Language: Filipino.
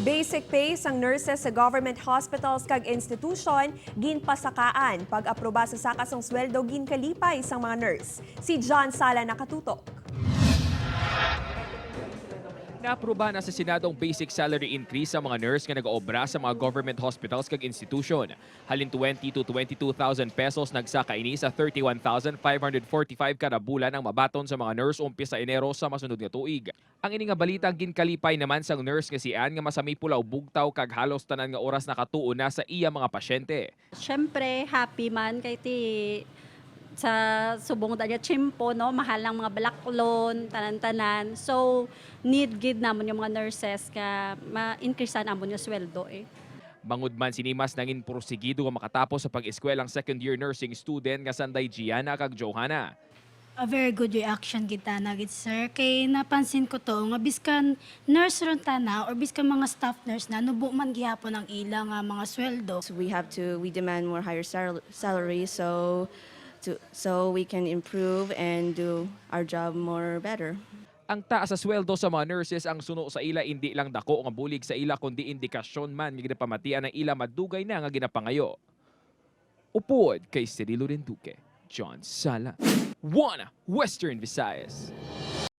Basic pay sang nurses sa government hospitals kag institusyon ginpasakaan pag-aproba sa sakasong sweldo ginkalipay sang mga nurse. Si John Sala nakatutok. Naaproba na sa Senado ang basic salary increase sa mga nurse nga nag-oobra sa mga government hospitals kag institution. Halin 20 to 22,000 pesos nagsaka ini sa 31,545 kada bulan ang mabaton sa mga nurse umpis sa Enero sa masunod nga tuig. Ang ini nga balita ginkalipay naman sang nurse nga si Ann nga masami pulaw bugtaw kag halos tanan nga oras nakatuon na sa iya mga pasyente. Siyempre, happy man kay ti sa subong da chimpo no, mahal ng mga balaklon, tanan-tanan. So, need gid namon yung mga nurses ka ma-increase namon yung sweldo eh. Bangod man sinimas nangin porsigido nga makatapos sa pag-eskwela ang second-year nursing student nga sanday Gianna kag Johanna. A very good reaction kita na gid sir kay napansin ko to nga biskan nurse ron ta na or biskan mga staff nurse na nubo man gihapon ang ilang mga sweldo. So we demand more higher salary so we can improve and do our job more better. Ang taas sa sweldo sa mga nurses ang suno sa ila hindi lang dako nga bulig sa ila kundi indikasyon man nga ginapamatian ng ila madugay na nga ginapangayo. Upod kay Cirilo Renduque, John Sala, One Western Visayas.